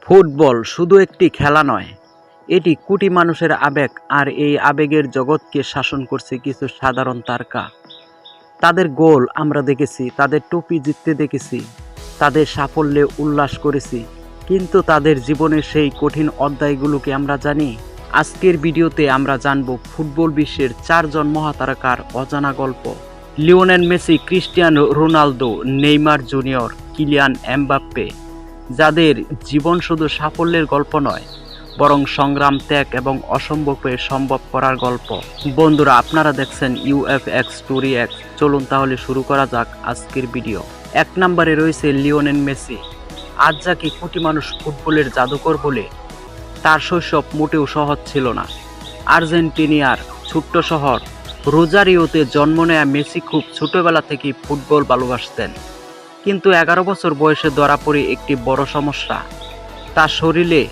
Football শুধু একটি খেলা নয়, এটি কোটি মানুষের আবেগ। আর এই আবেগের জগৎকে শাসন করছে কিছু সাধারণ তারকা। তাদের গোল আমরা দেখেছি, তাদের ট্রফি জিততে দেখেছি, তাদের সাফল্যে উল্লাস করেছি, কিন্তু তাদের জীবনের সেই কঠিন অধ্যায়গুলোকে আমরা জানি। আজকের ভিডিওতে আমরা জানব ফুটবল বিশ্বের 4 জন মহাতারকার অজানা গল্প। Lionel Messi, Cristiano Ronaldo, Neymar junior, Kylian Mbappe, যাদের জীবন শুধু সাফল্যের গল্প নয়, বরং সংগ্রাম, ত্যাগ এবং অসম্ভবকে সম্ভব করার গল্প। বন্ধুরা, আপনারা দেখছেন UFX স্টোরি X। চলুন তাহলে শুরু করা যাক আজকের ভিডিও। 1 নম্বরে রয়েছে লিওনেল মেসি। আজ যাকে কোটি মানুষ ফুটবলের জাদুকর বলে, তার শৈশব মোটেও সহজ ছিল না। আর্জেন্টিনার ছোট্ট শহর রোজারিওতে জন্ম নেয়া মেসি খুব ছোটবেলা থেকেই ফুটবল ভালোবাসতেন। কিন্তু 11 বছর বয়সে ধরা পড়ে একটি বড় সমস্যা। তার শরীরে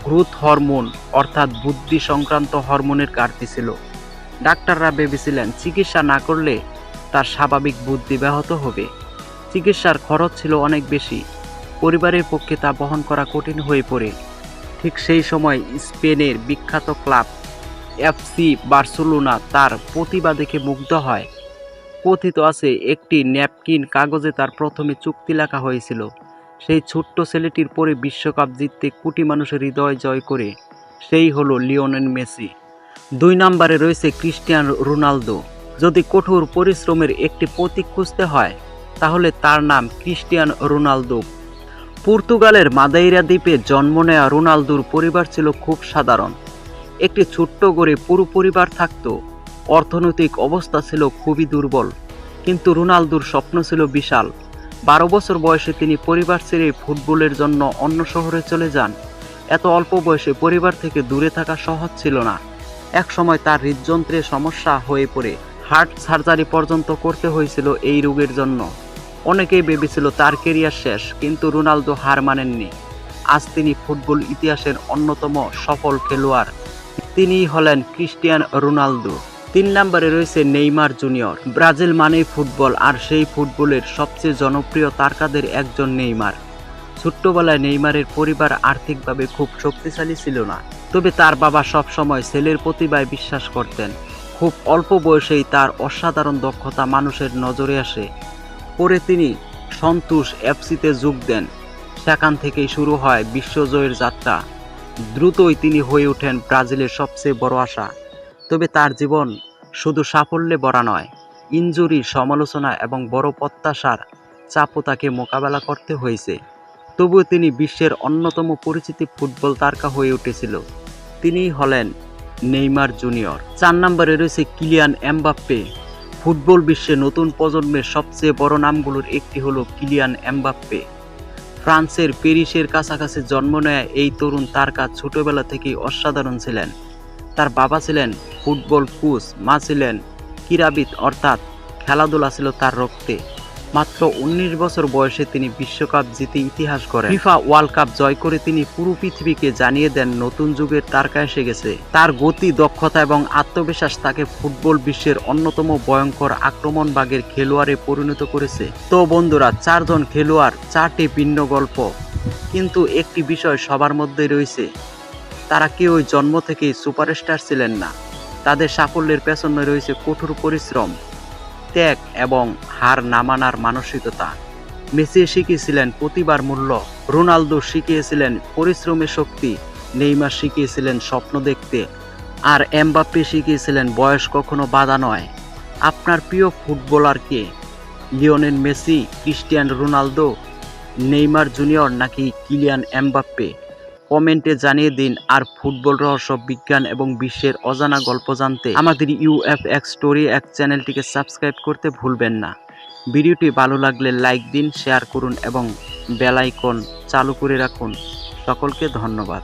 গ্রোথ হরমোন অর্থাৎ বুদ্ধি সংক্রান্ত হরমোনের ঘাটতি ছিল। ডাক্তাররা ভেবেছিলেন চিকিৎসা না করলে তার স্বাভাবিক বুদ্ধি ব্যাহত হবে। চিকিৎসার খরচ ছিল অনেক বেশি, পরিবারের পক্ষে তা বহন করা কঠিন হয়ে পড়ে। ঠিক সেই সময় স্পেনের বিখ্যাত ক্লাব FC বার্সেলোনা তার প্রতিভা দেখে মুগ্ধ হয়। কথিত আছে, একটি ন্যাপকিন কাগজে তার প্রথমে চুক্তি লেখা হয়েছিল। সেই ছোট্ট ছেলেটির পরে বিশ্বকাপ জিততে কোটি মানুষের হৃদয় জয় করে, সেই হলো লিওনেল মেসি। 2 নম্বরে রয়েছে ক্রিস্টিয়ানো রোনালদো। যদি কঠোর পরিশ্রমের একটি প্রতীক খুঁজতে হয়, তাহলে তার নাম ক্রিস্টিয়ানো রোনালদো। পর্তুগালের মাদাইরা দ্বীপে জন্ম নেওয়া রোনালদোর পরিবার ছিল খুব সাধারণ। একটি ছোট্ট ঘরে পুরো পরিবার থাকত। অর্থনৈতিক অবস্থা ছিল খুবই দুর্বল, কিন্তু রোনালদোর স্বপ্ন ছিল বিশাল। 12 বছর বয়সে তিনি পরিবার ছেড়ে ফুটবলের জন্য অন্য শহরে চলে যান। এত অল্প বয়সে পরিবার থেকে দূরে থাকা সহজ ছিল না। এক সময় তার হৃদযন্ত্রের সমস্যা হয়ে পড়ে হার্ট সার্জারি পর্যন্ত করতে হয়েছিল এই রোগের জন্য। অনেকেই ভেবেছিল তার ক্যারিয়ার শেষ, কিন্তু রোনালদো হার মানেননি। আজ তিনি ফুটবল ইতিহাসের অন্যতম সফল খেলোয়াড়। তিনিই হলেন ক্রিস্টিয়ানো রোনালদো। 3 নম্বরে রয়েছে নেইমার জুনিয়র। ব্রাজিল মানেই ফুটবল, আর সেই ফুটবলের সবচেয়ে জনপ্রিয় তারকাদের একজন নেইমার। ছোট্টবেলায় নেইমারের পরিবার আর্থিকভাবে খুব শক্তিশালী ছিল না, তবে তার বাবা সবসময় ছেলের প্রতিভায় বিশ্বাস করতেন। খুব অল্প বয়সেই তার অসাধারণ দক্ষতা মানুষের নজরে আসে। পরে তিনি সন্তোষ FCতে যোগ দেন। সেখান থেকেই শুরু হয় বিশ্বজয়ের যাত্রা। দ্রুতই তিনি হয়ে ওঠেন ব্রাজিলের সবচেয়ে বড় আশা। তবে তার জীবন শুধু সাফল্যে ভরা নয়, ইনজুরি, সমালোচনা এবং বড় প্রত্যাশার চাপও তাকে মোকাবেলা করতে হয়েছে। তবুও তিনি বিশ্বের অন্যতম পরিচিত ফুটবল তারকা হয়ে উঠেছিল। তিনিই হলেন নেইমার জুনিয়র। 4 নম্বরে রয়েছে কিলিয়ান এমবাপ্পে। ফুটবল বিশ্বে নতুন প্রজন্মের সবচেয়ে বড় নামগুলোর একটি হলো কিলিয়ান এমবাপ্পে। ফ্রান্সের প্যারিসের কাছাকাছি জন্ম নেয়া এই তরুণ তারকা ছোটবেলা থেকেই অসাধারণ ছিলেন। তার বাবা ছিলেন ফুটবল কোচ, মা ছিলেন ক্রীড়াবিদ, অর্থাৎ খেলাধুলা ছিল তার রক্তে। মাত্র 19 বছর বয়সে তিনি বিশ্বকাপ জিতে ইতিহাস গড়েন। ফিফা ওয়ার্ল্ড কাপ জয় করে তিনি পুরো পৃথিবীকে জানিয়ে দেন নতুন যুগের তারকা এসে গেছে। তার গতি, দক্ষতা এবং আত্মবিশ্বাস তাকে ফুটবল বিশ্বের অন্যতম ভয়ঙ্কর আক্রমণভাগের খেলোয়াড়ে পরিণত করেছে। তো বন্ধুরা, 4 জন খেলোয়াড়, 4টি ভিন্ন গল্প, কিন্তু একটি বিষয় সবার মধ্যে রয়েছে, তারা কেউই জন্ম থেকেই সুপারস্টার ছিলেন না। তাদের সাফল্যের পেছনে রয়েছে কঠোর পরিশ্রম, ত্যাগ এবং হার না মানার মানসিকতা। মেসি শিখিয়েছিলেন প্রতিভার মূল্য, রোনালদো শিখিয়েছিলেন পরিশ্রমের শক্তি, নেইমার শিখিয়েছিলেন স্বপ্ন দেখতে, আর এমবাপ্পে শিখিয়েছিলেন বয়স কখনো বাধা নয়। আপনার প্রিয় ফুটবলার কে? Lionel Messi, Cristiano Ronaldo, Neymar Junior নাকি কিলিয়ান এমবাপ্পে? কমেন্টে জানিয়ে দিন। আর ফুটবল রহস্য, বিজ্ঞান এবং বিশ্বের অজানা গল্প জানতে আমাদের UFX স্টোরি X চ্যানেলটিকে সাবস্ক্রাইব করতে ভুলবেন না। ভিডিওটি ভালো লাগলে লাইক দিন, শেয়ার করুন এবং বেল আইকন চালু করে রাখুন। সকলকে ধন্যবাদ।